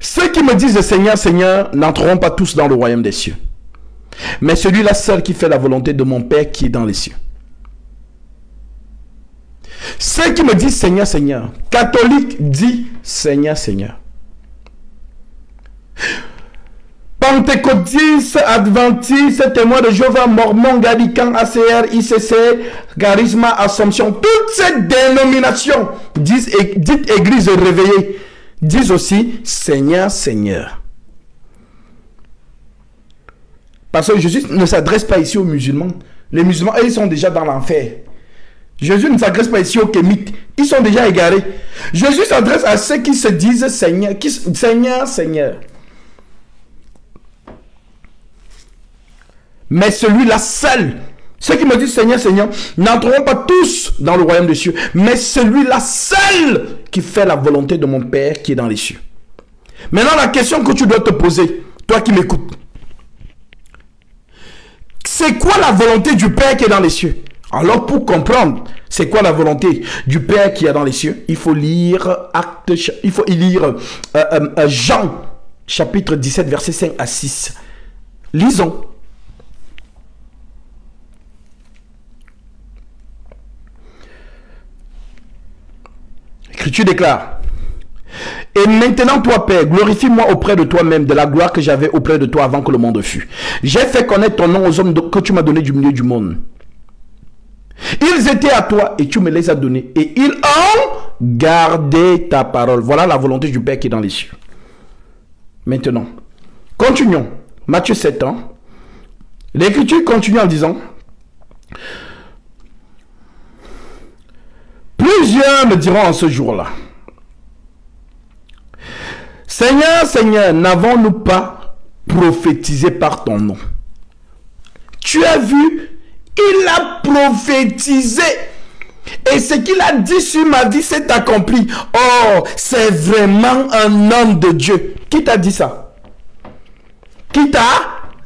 Ceux qui me disent Seigneur, Seigneur, n'entreront pas tous dans le royaume des cieux, mais celui-là seul qui fait la volonté de mon Père qui est dans les cieux. Ceux qui me disent Seigneur, Seigneur, catholique dit Seigneur, Seigneur. Pentecôtistes, adventistes, témoins de Jéhovah, mormons, gallicans, ACR, ICC, charisme, Assomption, toutes ces dénominations dites églises réveillées, disent aussi Seigneur, Seigneur. Parce que Jésus ne s'adresse pas ici aux musulmans. Les musulmans, ils sont déjà dans l'enfer. Jésus ne s'adresse pas ici aux kémites. Ils sont déjà égarés. Jésus s'adresse à ceux qui se disent Seigneur, Seigneur, Seigneur. Mais celui-là seul, ceux qui me disent Seigneur, Seigneur, n'entreront pas tous dans le royaume des cieux, mais celui-là seul qui fait la volonté de mon Père qui est dans les cieux. Maintenant, la question que tu dois te poser, toi qui m'écoutes, c'est quoi la volonté du Père qui est dans les cieux? Alors, pour comprendre c'est quoi la volonté du Père qui est dans les cieux, il faut lire Jean, chapitre 17, versets 5 à 6. Lisons. L'Écriture déclare: et maintenant, toi, Père, glorifie-moi auprès de toi-même de la gloire que j'avais auprès de toi avant que le monde fût. J'ai fait connaître ton nom aux hommes que tu m'as donné du milieu du monde. Ils étaient à toi et tu me les as donnés. Et ils ont gardé ta parole. Voilà la volonté du Père qui est dans les cieux. Maintenant, continuons. Matthieu 7 ans. L'Écriture continue en disant: plusieurs me diront en ce jour-là: Seigneur, Seigneur, n'avons-nous pas prophétisé par ton nom? Tu as vu, il a prophétisé. Et ce qu'il a dit sur ma vie s'est accompli. Oh, c'est vraiment un homme de Dieu. Qui t'a dit ça? Qui t'a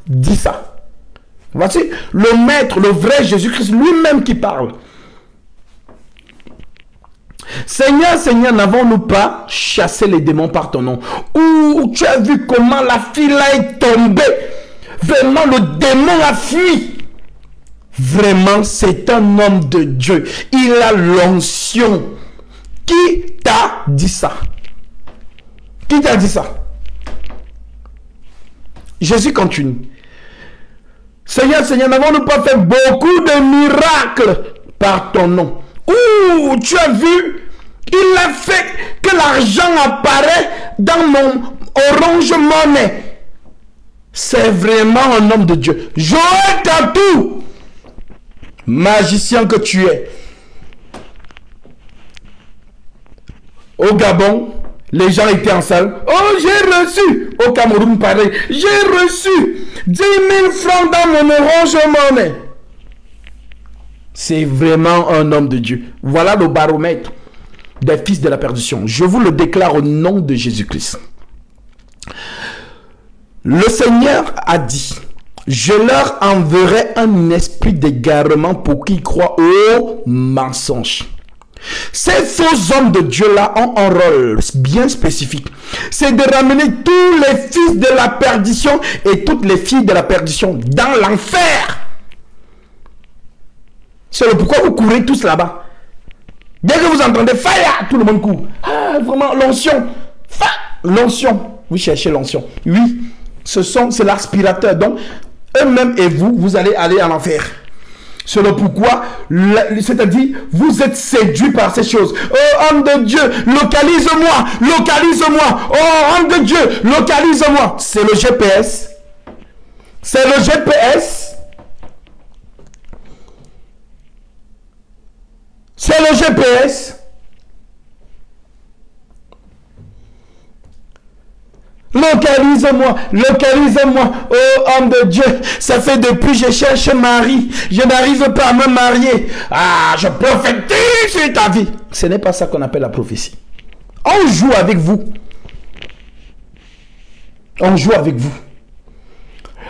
dit ça? Voici le maître, le vrai Jésus-Christ lui-même qui parle. Seigneur, Seigneur, n'avons-nous pas chassé les démons par ton nom? Ou tu as vu comment la fille là est tombée? Vraiment, le démon a fui. Vraiment, c'est un homme de Dieu. Il a l'onction. Qui t'a dit ça? Qui t'a dit ça? Jésus continue. Seigneur, Seigneur, n'avons-nous pas fait beaucoup de miracles par ton nom? Ouh, tu as vu, il a fait que l'argent apparaît dans mon Orange Money. C'est vraiment un homme de Dieu. Joël Tatou, magicien que tu es. Au Gabon, les gens étaient en salle. Oh, j'ai reçu. Au Cameroun, pareil. J'ai reçu 10 000 francs dans mon Orange Money. C'est vraiment un homme de Dieu. Voilà le baromètre des fils de la perdition. Je vous le déclare au nom de Jésus-Christ. Le Seigneur a dit: je leur enverrai un esprit d'égarement pour qu'ils croient au mensonge. Ces faux hommes de Dieu-là ont un rôle bien spécifique. C'est de ramener tous les fils de la perdition et toutes les filles de la perdition dans l'enfer. C'est pourquoi vous courez tous là-bas. Dès que vous entendez fire, tout le monde court. Ah, vraiment, l'onction. L'onction. Vous cherchez l'onction. Oui, c'est l'aspirateur. Donc, eux-mêmes et vous, vous allez aller en enfer. C'est le pourquoi, c'est-à-dire, vous êtes séduits par ces choses. Oh, homme de Dieu, localise-moi, localise-moi. Oh, homme de Dieu, localise-moi. C'est le GPS. C'est le GPS. C'est le GPS. Localise-moi, localise-moi, oh homme de Dieu. Ça fait depuis que je cherche Marie, je n'arrive pas à me marier. Ah, je prophétise sur ta vie. Ce n'est pas ça qu'on appelle la prophétie. On joue avec vous. On joue avec vous.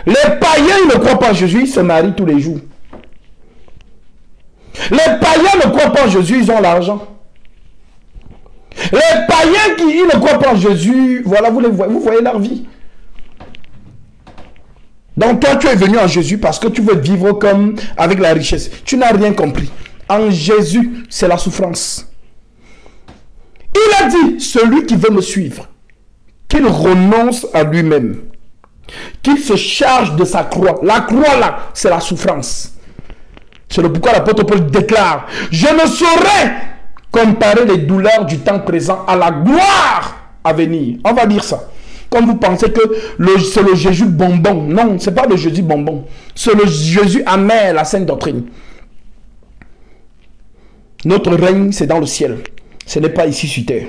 Les païens, ils ne croient pas en Jésus, ils se marient tous les jours. Les païens ne croient pas en Jésus, ils ont l'argent. Les païens qui ils ne croient pas en Jésus, voilà, vous voyez leur vie. Donc toi, tu es venu en Jésus parce que tu veux vivre comme avec la richesse. Tu n'as rien compris. En Jésus, c'est la souffrance. Il a dit, celui qui veut me suivre, qu'il renonce à lui-même, qu'il se charge de sa croix. La croix là, c'est la souffrance. C'est le pourquoi l'apôtre Paul déclare, je ne saurais comparer les douleurs du temps présent à la gloire à venir. On va dire ça. Comme vous pensez que c'est le Jésus bonbon. Non, ce n'est pas le Jésus bonbon. C'est le Jésus amer, la sainte doctrine. Notre règne, c'est dans le ciel. Ce n'est pas ici sur terre.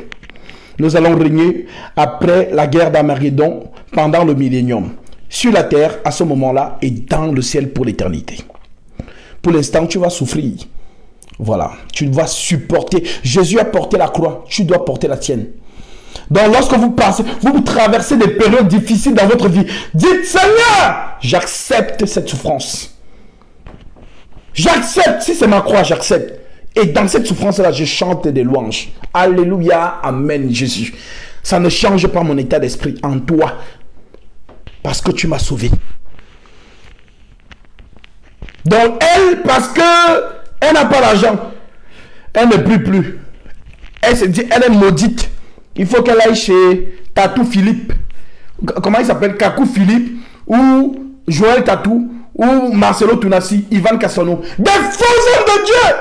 Nous allons régner après la guerre d'Armageddon pendant le millénium. Sur la terre, à ce moment-là, et dans le ciel pour l'éternité. Pour l'instant, tu vas souffrir. Voilà. Tu dois supporter. Jésus a porté la croix. Tu dois porter la tienne. Donc, lorsque vous passez, vous traversez des périodes difficiles dans votre vie, dites, Seigneur, j'accepte cette souffrance. J'accepte. Si c'est ma croix, j'accepte. Et dans cette souffrance-là, je chante des louanges. Alléluia, Amen, Jésus. Ça ne change pas mon état d'esprit en toi. Parce que tu m'as sauvé. Donc, elle, parce que elle n'a pas l'argent, elle ne prie plus. Elle se dit, elle est maudite. Il faut qu'elle aille chez Tatou Philippe. Comment il s'appelle? Kakou Philippe. Ou Joël Tatou. Ou Marcelo Tounassi. Ivan Cassano. Des faux hommes de Dieu.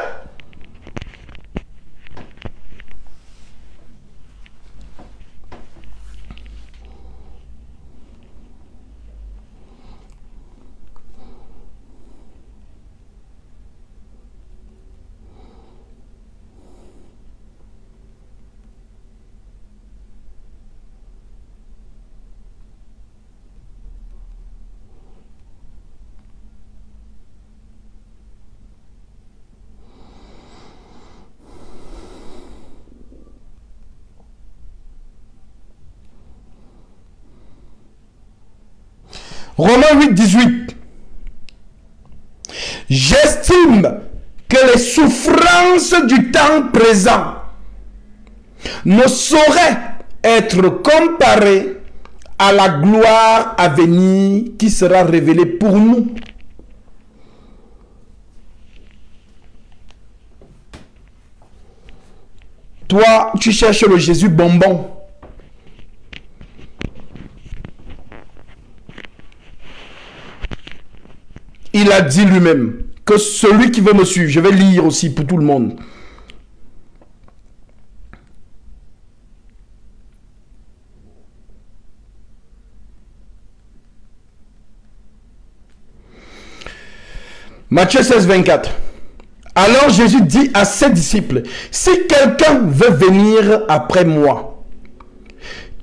Romains 8, 18. J'estime que les souffrances du temps présent ne sauraient être comparées à la gloire à venir qui sera révélée pour nous. Toi, tu cherches le Jésus bonbon. Il a dit lui-même que celui qui veut me suivre, je vais lire aussi pour tout le monde. Matthieu 16, 24. Alors Jésus dit à ses disciples, si quelqu'un veut venir après moi,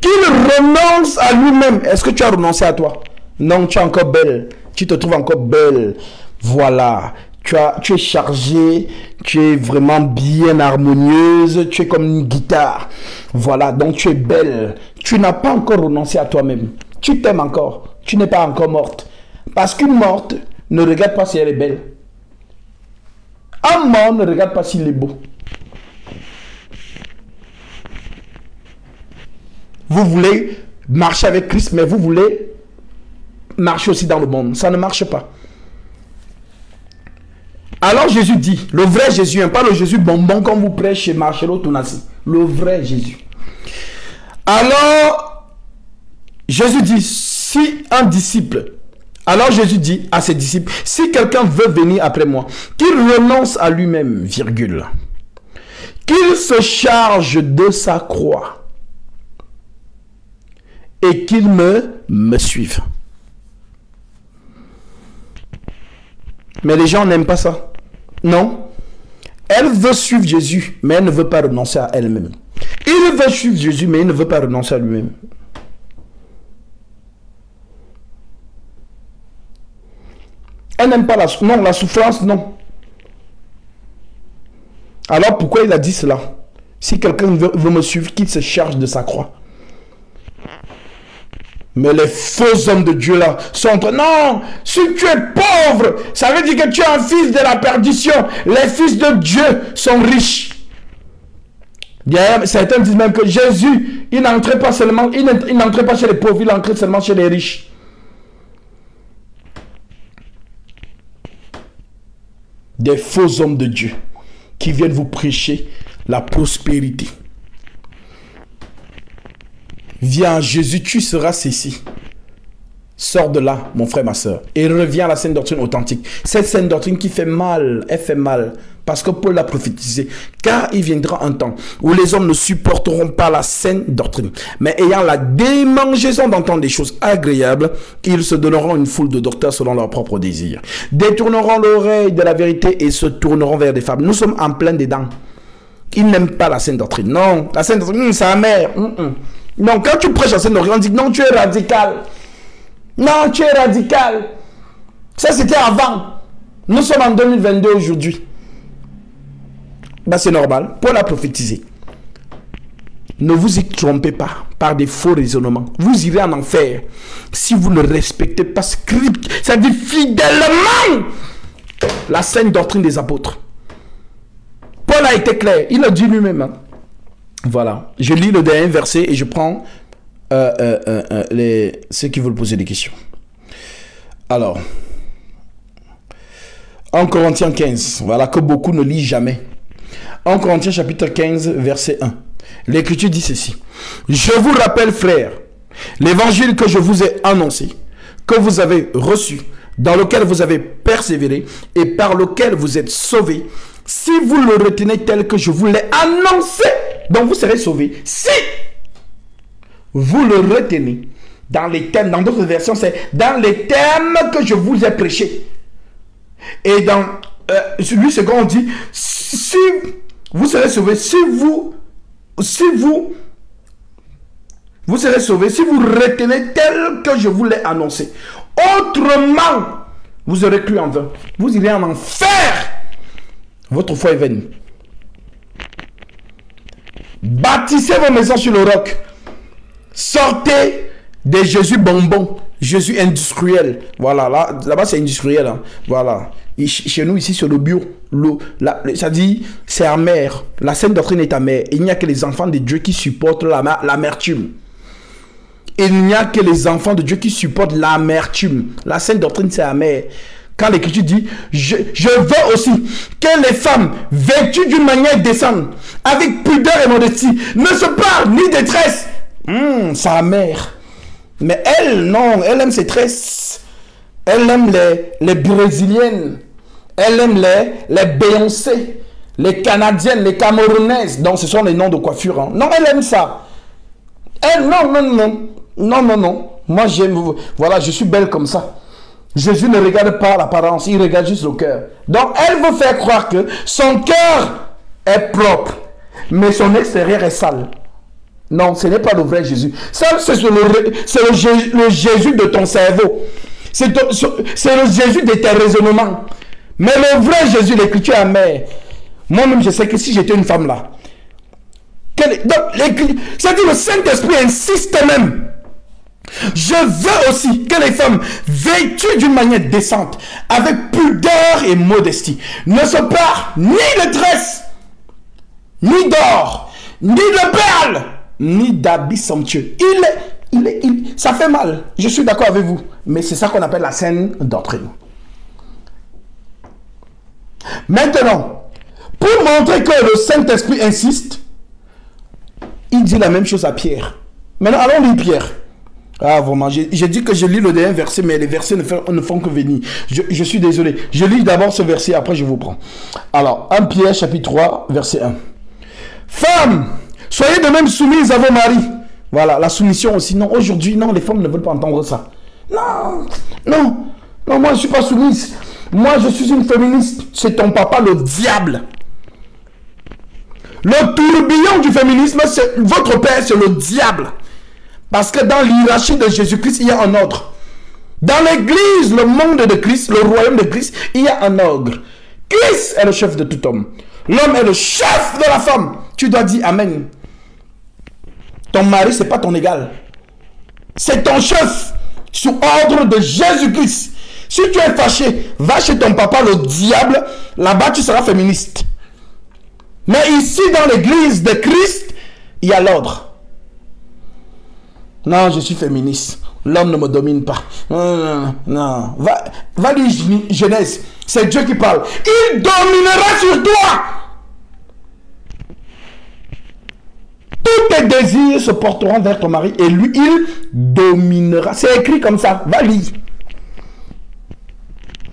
qu'il renonce à lui-même. Est-ce que tu as renoncé à toi? Non, tu es encore belle. Tu te trouves encore belle. Voilà. Tu es chargée. Tu es vraiment bien harmonieuse. Tu es comme une guitare. Voilà. Donc tu es belle. Tu n'as pas encore renoncé à toi-même. Tu t'aimes encore. Tu n'es pas encore morte. Parce qu'une morte ne regarde pas si elle est belle. Un mort ne regarde pas s'il est beau. Vous voulez marcher avec Christ, mais vous voulez marcher aussi dans le monde. Ça ne marche pas. Alors Jésus dit, le vrai Jésus, hein, pas le Jésus bonbon comme vous prêchez chez Marcelo Tounassi. Le vrai Jésus. Alors, Jésus dit, si un disciple, alors Jésus dit à ses disciples, si quelqu'un veut venir après moi, qu'il renonce à lui-même, virgule, qu'il se charge de sa croix et qu'il me suive. Mais les gens n'aiment pas ça. Non. Elle veut suivre Jésus, mais elle ne veut pas renoncer à elle-même. Il veut suivre Jésus, mais il ne veut pas renoncer à lui-même. Elle n'aime pas la souffrance, non. Alors pourquoi il a dit cela? Si quelqu'un veut me suivre, qu'il se charge de sa croix. Mais les faux hommes de Dieu là sont en train, non, si tu es pauvre, ça veut dire que tu es un fils de la perdition. Les fils de Dieu sont riches. Certains disent même que Jésus, il n'entrait pas seulement, il n'entrait pas chez les pauvres, il entrait seulement chez les riches. Des faux hommes de Dieu qui viennent vous prêcher la prospérité. Viens, Jésus, tu seras ceci. Sors de là, mon frère, ma soeur, et reviens à la saine doctrine authentique. Cette saine doctrine qui fait mal, elle fait mal. Parce que Paul l'a prophétisé. Car il viendra un temps où les hommes ne supporteront pas la saine doctrine. Mais ayant la démangeaison d'entendre des choses agréables, ils se donneront une foule de docteurs selon leurs propres désirs. Détourneront l'oreille de la vérité et se tourneront vers des fables. Nous sommes en plein dedans. Ils n'aiment pas la saine doctrine. Non, la saine doctrine, c'est amer. Non, quand tu prêches la saine doctrine, on dit non, tu es radical. Non, tu es radical. Ça, c'était avant. Nous sommes en 2022 aujourd'hui. Ben, c'est normal. Paul a prophétisé. Ne vous y trompez pas par des faux raisonnements. Vous irez en enfer si vous ne respectez pas script, c'est-à-dire fidèlement la saine doctrine des apôtres. Paul a été clair. Il a dit lui-même. Hein. Voilà. Je lis le dernier verset et je prends ceux qui veulent poser des questions. Alors, en Corinthiens 15, voilà que beaucoup ne lisent jamais. En Corinthiens chapitre 15, verset 1, l'Écriture dit ceci. Je vous rappelle, frères, l'évangile que je vous ai annoncé, que vous avez reçu, dans lequel vous avez persévéré et par lequel vous êtes sauvés, si vous le retenez tel que je vous l'ai annoncé, donc vous serez sauvés. Si vous le retenez dans les thèmes, dans d'autres versions, c'est dans les thèmes que je vous ai prêchés. Et dans lui, c'est quand on dit, si vous serez sauvés, si vous serez sauvés, si vous retenez tel que je vous l'ai annoncé. Autrement, vous aurez cru en vain. Vous irez en enfer. Votre foi est vaine. Bâtissez vos maisons sur le roc. Sortez des Jésus bonbons, Jésus industriel. Voilà, là-bas c'est industriel. Hein. Voilà. Et chez nous ici sur le bio, ça dit c'est amer. La saine doctrine est amère. Il n'y a que les enfants de Dieu qui supportent l'amertume. Il n'y a que les enfants de Dieu qui supportent l'amertume. La saine doctrine c'est amer. Quand l'Écriture dit, je veux aussi que les femmes vêtues d'une manière décente, avec pudeur et modestie, ne se parlent ni détresse. C'est amer. Mais elle, non, elle aime ses tresses. Elle aime les brésiliennes. Elle aime les Beyoncé, les canadiennes, les camerounaises. Donc ce sont les noms de coiffure. Hein. Non, elle aime ça. Elle, non. Moi j'aime, voilà, je suis belle comme ça. Jésus ne regarde pas l'apparence, il regarde juste le cœur. Donc elle veut faire croire que son cœur est propre, mais son extérieur est sale. Non, ce n'est pas le vrai Jésus. Ça, c'est le Jésus de ton cerveau. C'est le Jésus de tes raisonnements. Mais le vrai Jésus, l'Écriture est amère. Moi-même, je sais que si j'étais une femme là, c'est-à-dire le Saint-Esprit insiste même. Je veux aussi que les femmes vêtues d'une manière décente, avec pudeur et modestie, ne se parent ni de tresses, ni d'or, ni de perles, ni d'habits somptueux. Ça fait mal. Je suis d'accord avec vous. Mais c'est ça qu'on appelle la saine doctrine. Maintenant, pour montrer que le Saint-Esprit insiste, il dit la même chose à Pierre. Maintenant, allons lire Pierre. Ah, vraiment, j'ai dit que je lis le dernier verset, mais les versets ne font que venir. Je suis désolé. Je lis d'abord ce verset, après je vous prends. Alors, 1 Pierre, chapitre 3, verset 1. Femmes, soyez de même soumises à vos maris. Voilà, la soumission aussi. Non, aujourd'hui, non, les femmes ne veulent pas entendre ça. Non, moi je ne suis pas soumise. Moi, je suis une féministe. C'est ton papa, le diable. Le tourbillon du féminisme, c'est votre père, c'est le diable. Parce que dans l'hierarchie de Jésus-Christ, il y a un ordre. Dans l'église, le monde de Christ, le royaume de Christ, il y a un ordre. Christ est le chef de tout homme. L'homme est le chef de la femme. Tu dois dire Amen. Ton mari, ce n'est pas ton égal. C'est ton chef sous ordre de Jésus-Christ. Si tu es fâché, va chez ton papa, le diable. Là-bas, tu seras féministe. Mais ici, dans l'église de Christ, il y a l'ordre. Non, je suis féministe. L'homme ne me domine pas. Non. Va lire Genèse. C'est Dieu qui parle. Il dominera sur toi. Tous tes désirs se porteront vers ton mari et lui, il dominera. C'est écrit comme ça. Va lire.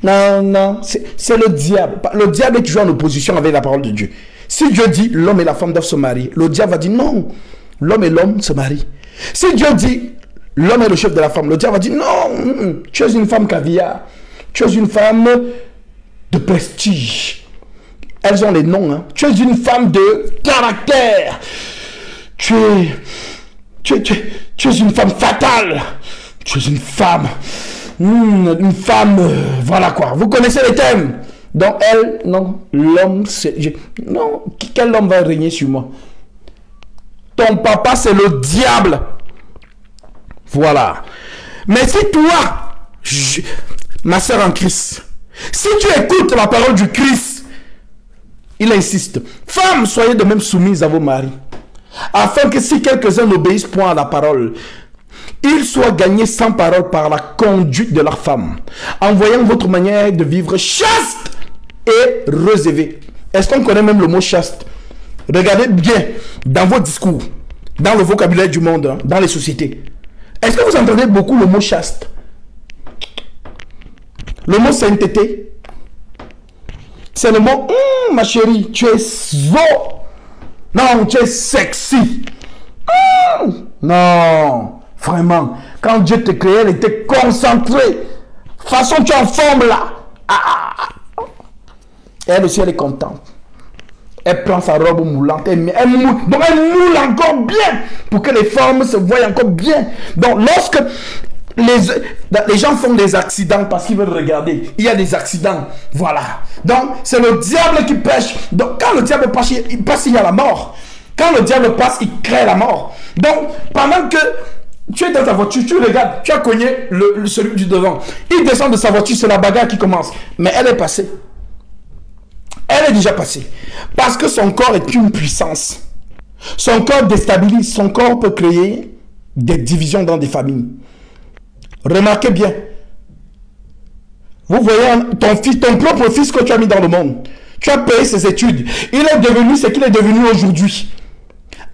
Non. C'est le diable. Le diable est toujours en opposition avec la parole de Dieu. Si Dieu dit l'homme et la femme doivent se marier, le diable va dire non. L'homme et l'homme se marient. Si Dieu dit l'homme est le chef de la femme, le diable va dire non, tu es une femme caviar, tu es une femme de prestige. Elles ont les noms, hein. Tu es une femme de caractère, tu es une femme fatale, tu es une femme, voilà quoi. Vous connaissez les thèmes. Donc elle, non, l'homme, non, quel homme va régner sur moi? Ton papa, c'est le diable. Voilà. Mais si toi, ma soeur en Christ, si tu écoutes la parole du Christ, il insiste. Femmes, soyez de même soumises à vos maris, afin que si quelques-uns n'obéissent point à la parole, ils soient gagnés sans parole par la conduite de leur femme, en voyant votre manière de vivre chaste et réservée. Est-ce qu'on connaît même le mot chaste? Regardez bien dans vos discours, dans le vocabulaire du monde, hein, dans les sociétés. Est-ce que vous entendez beaucoup le mot chaste? Le mot sainteté. C'est le mot, ma chérie, tu es zo. Non, tu es sexy. Non, vraiment. Quand Dieu te créait, il était concentré. Façon, tu es en forme là. Elle aussi, elle est contente. Elle prend sa robe moulante, elle moule. Donc elle moule encore bien pour que les formes se voient encore bien. Donc lorsque les gens font des accidents parce qu'ils veulent regarder, il y a des accidents. Voilà. Donc c'est le diable qui pêche. Donc quand le diable passe, il y a la mort. Quand le diable passe, il crée la mort. Donc pendant que tu es dans ta voiture, tu regardes, tu as cogné celui du devant. Il descend de sa voiture, c'est la bagarre qui commence. Mais elle est passée. Elle est déjà passée. Parce que son corps est une puissance. Son corps déstabilise. Son corps peut créer des divisions dans des familles. Remarquez bien. Vous voyez ton propre fils que tu as mis dans le monde. Tu as payé ses études. Il est devenu ce qu'il est devenu aujourd'hui.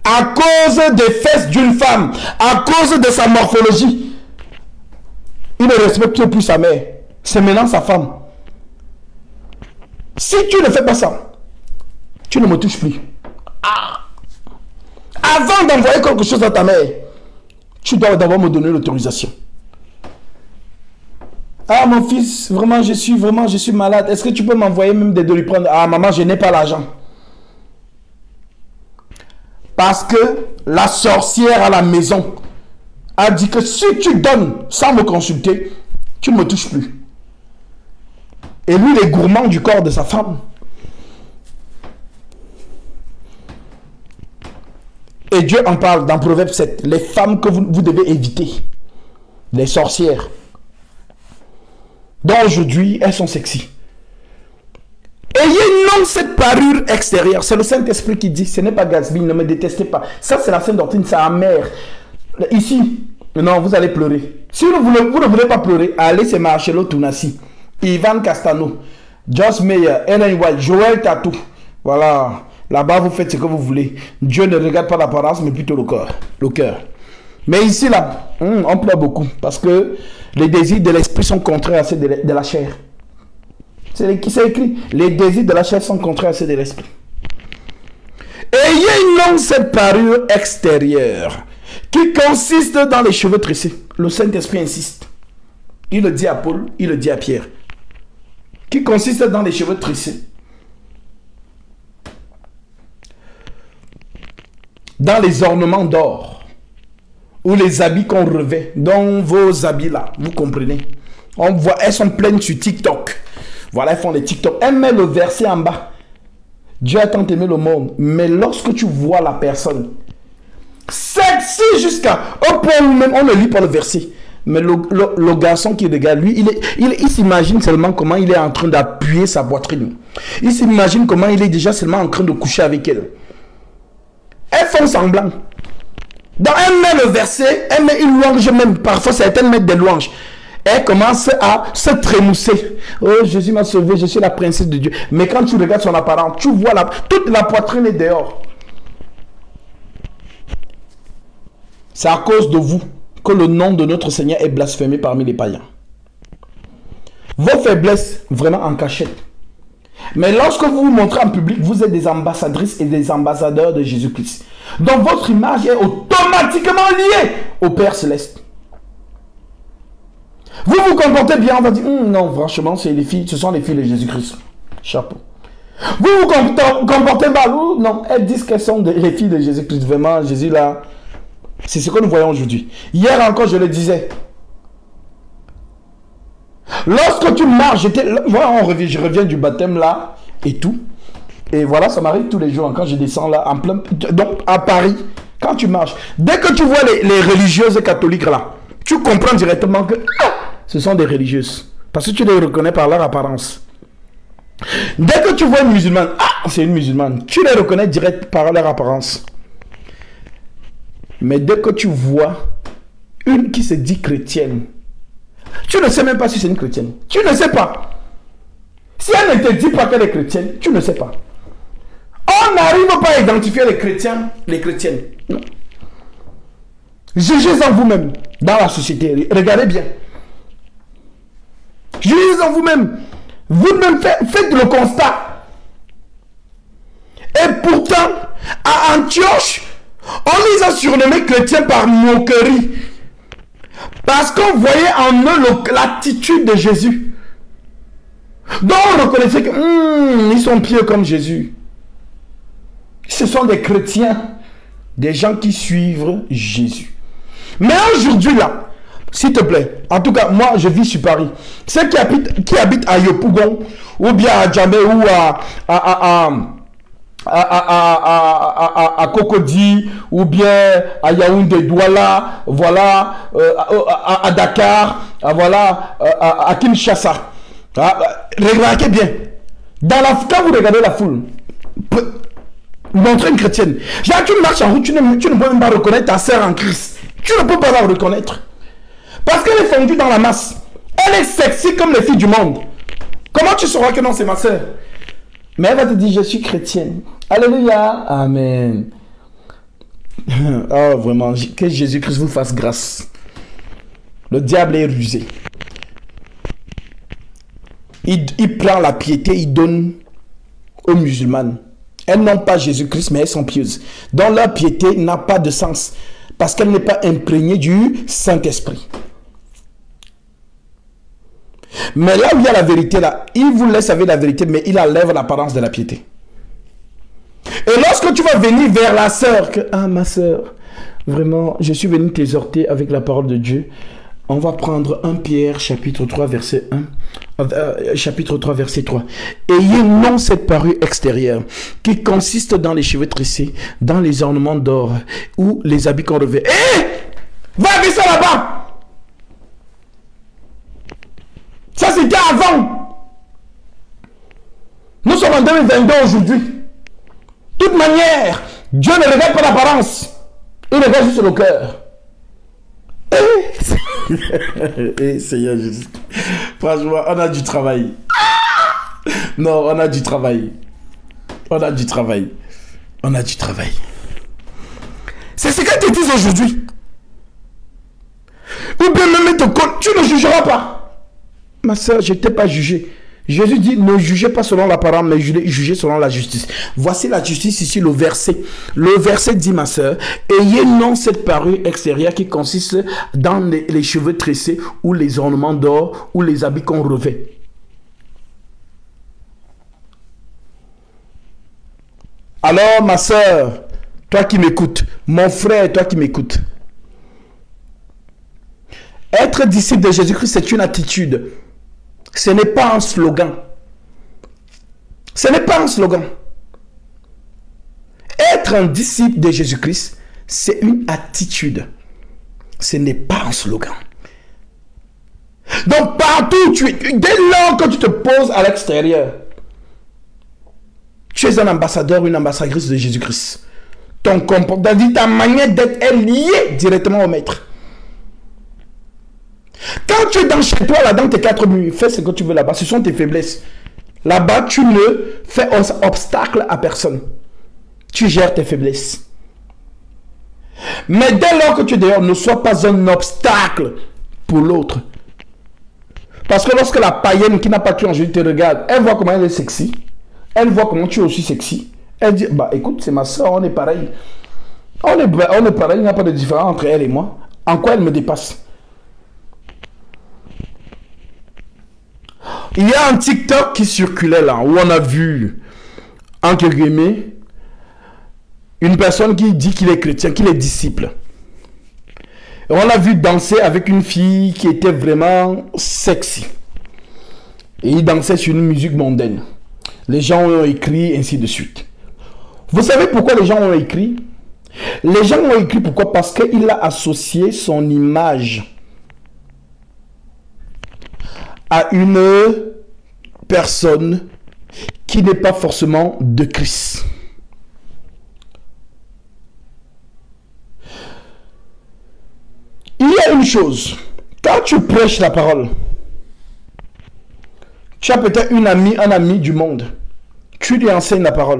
À cause des fesses d'une femme. À cause de sa morphologie. Il ne respecte plus sa mère. C'est maintenant sa femme. Si tu ne fais pas ça, tu ne me touches plus. Avant d'envoyer quelque chose à ta mère, tu dois d'abord me donner l'autorisation. Ah mon fils, vraiment je suis malade. Est-ce que tu peux m'envoyer même des doliprane? Ah maman, je n'ai pas l'argent. Parce que la sorcière à la maison a dit que si tu donnes sans me consulter, tu ne me touches plus. Et lui, il est gourmand du corps de sa femme. Et Dieu en parle dans Proverbe 7. Les femmes que vous devez éviter. Les sorcières. Donc aujourd'hui, elles sont sexy. Ayez non cette parure extérieure. C'est le Saint-Esprit qui dit. Ce n'est pas Gatsby, ne me détestez pas. Ça, c'est la sainte doctrine, c'est amer. Ici, non, vous allez pleurer. Si vous ne voulez pas pleurer, allez, c'est Marcello Tounassi. Ivan Castano, Joss Meyer, Ellen White, Joël Tatou. Voilà. Là-bas, vous faites ce que vous voulez. Dieu ne regarde pas l'apparence, mais plutôt le cœur. Mais ici, là, on pleure beaucoup. Parce que les désirs de l'esprit sont contraires à ceux de la chair. C'est écrit. Les désirs de la chair sont contraires à ceux de l'esprit. Ayez non cette parure extérieure qui consiste dans les cheveux tressés. Le Saint-Esprit insiste. Il le dit à Paul, il le dit à Pierre. Qui consiste dans les cheveux tressés. Dans les ornements d'or. Ou les habits qu'on revêt. Dans vos habits là. Vous comprenez. On voit, elles sont pleines sur TikTok. Voilà, elles font les TikTok. Elles mettent le verset en bas. Dieu a tant aimé le monde. Mais lorsque tu vois la personne sexy jusqu'à... au point où même on ne lit pas le verset. Mais le garçon qui regarde, lui, il s'imagine seulement comment il est en train d'appuyer sa poitrine. Il s'imagine comment il est déjà seulement en train de coucher avec elle. Elles font semblant. Dans un même verset, elle met une louange même. Parfois, certaines mettent des louanges. Elle commence à se trémousser. Oh, Jésus m'a sauvé, je suis la princesse de Dieu. Mais quand tu regardes son apparence, tu vois toute la poitrine est dehors. C'est à cause de vous que le nom de notre Seigneur est blasphémé parmi les païens. Vos faiblesses, vraiment en cachette. Mais lorsque vous vous montrez en public, vous êtes des ambassadrices et des ambassadeurs de Jésus-Christ. Donc votre image est automatiquement liée au Père Céleste. Vous vous comportez bien, on va dire, non, franchement, ce sont les filles de Jésus-Christ. Chapeau. Vous vous comportez mal, non, elles disent qu'elles sont les filles de Jésus-Christ. Vraiment, Jésus là, c'est ce que nous voyons aujourd'hui. Hier encore, je le disais. Lorsque tu marches, je reviens du baptême là, et tout. Et voilà, ça m'arrive tous les jours, quand je descends là, en plein, donc à Paris, quand tu marches. Dès que tu vois les religieuses catholiques là, tu comprends directement que ce sont des religieuses. Parce que tu les reconnais par leur apparence. Dès que tu vois une musulmane, c'est une musulmane, tu les reconnais direct par leur apparence. Mais dès que tu vois une qui se dit chrétienne, tu ne sais même pas si c'est une chrétienne. Tu ne sais pas. Si elle ne te dit pas qu'elle est chrétienne, tu ne sais pas. On n'arrive pas à identifier les chrétiens, les chrétiennes. Non. Jugez-en vous-même dans la société. Regardez bien. Jugez-en vous-même. Vous-même faites le constat. Et pourtant, à Antioche, on les a surnommés chrétiens par moquerie. Parce qu'on voyait en eux l'attitude de Jésus. Donc on reconnaissait que ils sont pieux comme Jésus. Ce sont des chrétiens, des gens qui suivent Jésus. Mais aujourd'hui là, s'il te plaît, en tout cas, moi je vis sur Paris. Ceux qui habitent à Yopougon, ou bien à Djamé, ou à Cocody, ou bien à Yaoundé, Douala, voilà, à Dakar, voilà, à Kinshasa. Remarquez bien, quand vous regardez la foule, montrez une chrétienne. Genre, tu marches en route, tu ne peux même pas reconnaître ta sœur en Christ. Tu ne peux pas la reconnaître. Parce qu'elle est fondue dans la masse. Elle est sexy comme les filles du monde. Comment tu sauras que non, c'est ma sœur? Mais elle va te dire, je suis chrétienne. Alléluia. Amen. Oh, vraiment, que Jésus-Christ vous fasse grâce. Le diable est rusé. Il prend la piété, il donne aux musulmanes. Elles n'ont pas Jésus-Christ, mais elles sont pieuses. Donc leur piété n'a pas de sens. Parce qu'elle n'est pas imprégnée du Saint-Esprit. Mais là où il y a la vérité, là, il vous laisse avec la vérité, mais il enlève l'apparence de la piété. Et lorsque tu vas venir vers la sœur, que, ma sœur, vraiment, je suis venu t'exhorter avec la parole de Dieu. On va prendre 1 Pierre, chapitre 3, verset 1. Chapitre 3, verset 3. Ayez non cette parure extérieure, qui consiste dans les cheveux tressés, dans les ornements d'or, ou les habits qu'on revêt. Va avec ça là-bas! Ça, c'était avant. Nous sommes en 2022 aujourd'hui. De toute manière, Dieu ne regarde pas l'apparence. Il regarde juste le cœur. Seigneur Jésus. Franchement, on a du travail. Non, on a du travail. On a du travail. On a du travail. C'est ce qu'elle te dit aujourd'hui. Ou bien même tu ne jugeras pas. Ma soeur, je ne t'ai pas jugé. Jésus dit, ne jugez pas selon l'apparence, mais jugez selon la justice. Voici la justice ici, le verset. Le verset dit, ma soeur, ayez non cette parure extérieure qui consiste dans les cheveux tressés, ou les ornements d'or, ou les habits qu'on revêt. Alors, ma soeur, toi qui m'écoutes, mon frère, toi qui m'écoutes, être disciple de Jésus-Christ, c'est une attitude. Ce n'est pas un slogan. Ce n'est pas un slogan. Être un disciple de Jésus-Christ, c'est une attitude. Ce n'est pas un slogan. Donc partout, dès lors que tu te poses à l'extérieur, tu es un ambassadeur, une ambassadrice de Jésus-Christ. Ton comportement, ta manière d'être est liée directement au maître. Quand tu es dans chez toi, là, dans tes 4 murs, fais ce que tu veux là-bas. Ce sont tes faiblesses. Là-bas, tu ne fais obstacle à personne. Tu gères tes faiblesses. Mais dès lors que tu es dehors, ne sois pas un obstacle pour l'autre. Parce que lorsque la païenne qui n'a pas cru en Jésus te regarde, elle voit comment elle est sexy. Elle voit comment tu es aussi sexy. Elle dit, bah écoute, c'est ma soeur, on est pareil. On est pareil, il n'y a pas de différence entre elle et moi. En quoi elle me dépasse? Il y a un TikTok qui circulait là, où on a vu, entre guillemets, une personne qui dit qu'il est chrétien, qu'il est disciple. Et on l'a vu danser avec une fille qui était vraiment sexy. Et il dansait sur une musique mondaine. Les gens ont écrit, ainsi de suite. Vous savez pourquoi les gens ont écrit? Les gens ont écrit pourquoi? Parce qu'il a associé son image à une personne qui n'est pas forcément de Christ. Il y a une chose, quand tu prêches la parole, tu as peut-être une amie, un ami du monde, tu lui enseignes la parole.